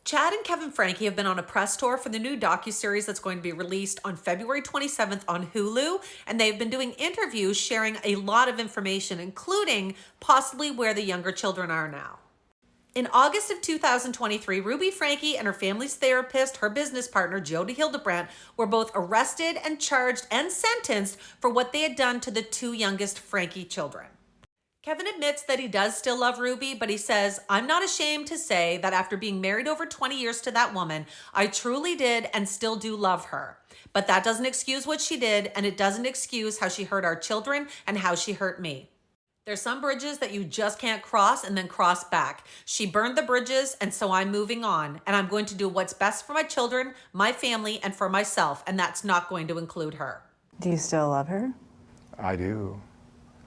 Chad and Kevin Franke have been on a press tour for the new docuseries that's going to be released on February 27th on Hulu, and they've been doing interviews sharing a lot of information, including possibly where the younger children are now. In August of 2023, Ruby Franke and her family's therapist, her business partner, Jodi Hildebrandt, were both arrested and charged and sentenced for what they had done to the two youngest Franke children. Kevin admits that he does still love Ruby, but he says, "I'm not ashamed to say that after being married over 20 years to that woman, I truly did and still do love her. But that doesn't excuse what she did, and it doesn't excuse how she hurt our children and how she hurt me. There's some bridges that you just can't cross and then cross back. She burned the bridges, and so I'm moving on, and I'm going to do what's best for my children, my family, and for myself, and that's not going to include her." Do you still love her? I do.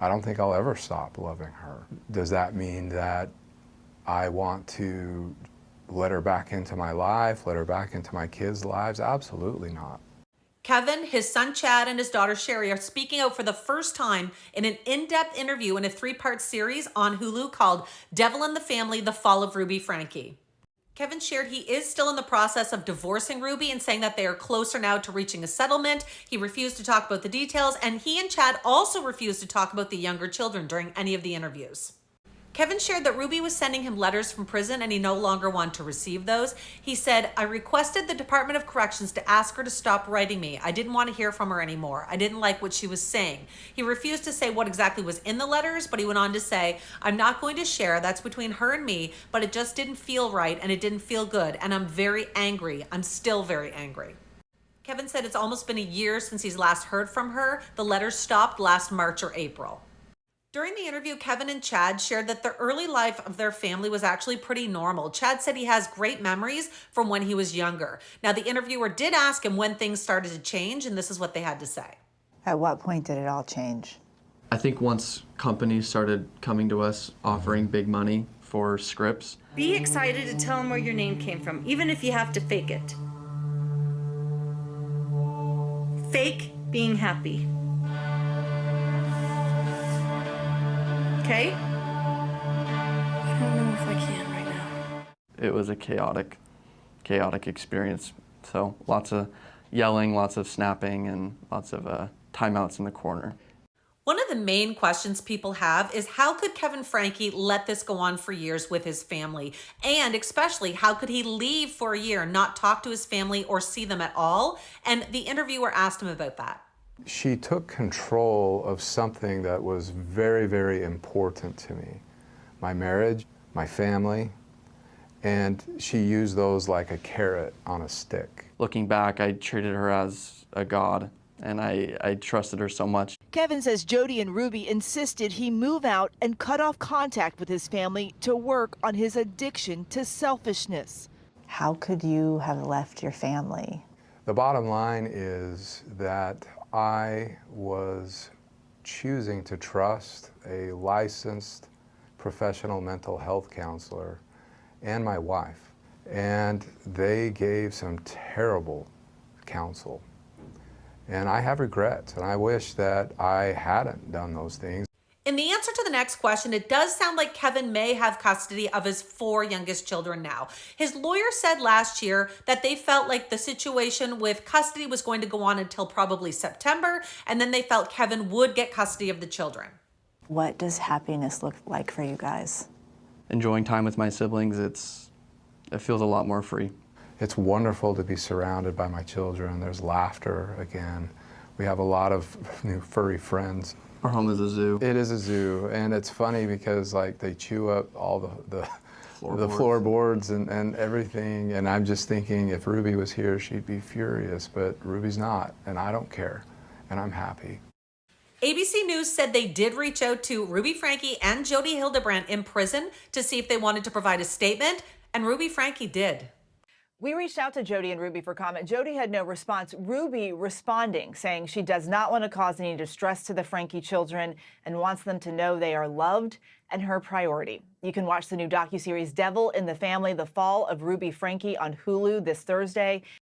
I don't think I'll ever stop loving her. Does that mean that I want to let her back into my life, let her back into my kids' lives? Absolutely not. Kevin, his son Chad, and his daughter Sherry are speaking out for the first time in an in-depth interview in a 3-part series on Hulu called Devil in the Family: The Fall of Ruby Franke. Kevin shared he is still in the process of divorcing Ruby and saying that they are closer now to reaching a settlement. He refused to talk about the details, and he and Chad also refused to talk about the younger children during any of the interviews. Kevin shared that Ruby was sending him letters from prison and he no longer wanted to receive those. He said, "I requested the Department of Corrections to ask her to stop writing me. I didn't want to hear from her anymore. I didn't like what she was saying." He refused to say what exactly was in the letters, but he went on to say, "I'm not going to share. That's between her and me, but it just didn't feel right and it didn't feel good. And I'm very angry. I'm still very angry." Kevin said it's almost been a year since he's last heard from her. The letters stopped last March or April. During the interview, Kevin and Chad shared that the early life of their family was actually pretty normal. Chad said he has great memories from when he was younger. Now, the interviewer did ask him when things started to change, and this is what they had to say. At what point did it all change? I think once companies started coming to us offering big money for scripts. Be excited to tell them where your name came from, even if you have to fake it. Fake being happy. Okay? I don't know if I can right now. It was a chaotic experience. So lots of yelling, lots of snapping, and lots of timeouts in the corner. One of the main questions people have is how could Kevin Franke let this go on for years with his family? And especially, how could he leave for a year, not talk to his family or see them at all? And the interviewer asked him about that. She took control of something that was very, very important to me. My marriage, my family, and she used those like a carrot on a stick. Looking back, I treated her as a god, and I trusted her so much. Kevin says Jodi and Ruby insisted he move out and cut off contact with his family to work on his addiction to selfishness. How could you have left your family? The bottom line is that I was choosing to trust a licensed professional mental health counselor and my wife, and they gave some terrible counsel. And I have regrets, and I wish that I hadn't done those things. In the answer to the next question, it does sound like Kevin may have custody of his 4 youngest children now. His lawyer said last year that they felt like the situation with custody was going to go on until probably September, and then they felt Kevin would get custody of the children. What does happiness look like for you guys? Enjoying time with my siblings, it feels a lot more free. It's wonderful to be surrounded by my children. There's laughter again. We have a lot of new furry friends. Our home is a zoo. It is a zoo, and it's funny because like they chew up all the floorboards and everything, and I'm just thinking if Ruby was here, she'd be furious, but Ruby's not, and I don't care, and I'm happy. ABC News said they did reach out to Ruby Franke and Jodi Hildebrandt in prison to see if they wanted to provide a statement, and Ruby Franke did. We reached out to Jodi and Ruby for comment. Jodi had no response. Ruby responding, saying she does not want to cause any distress to the Franke children and wants them to know they are loved and her priority. You can watch the new docuseries Devil in the Family: The Fall of Ruby Franke on Hulu this Thursday.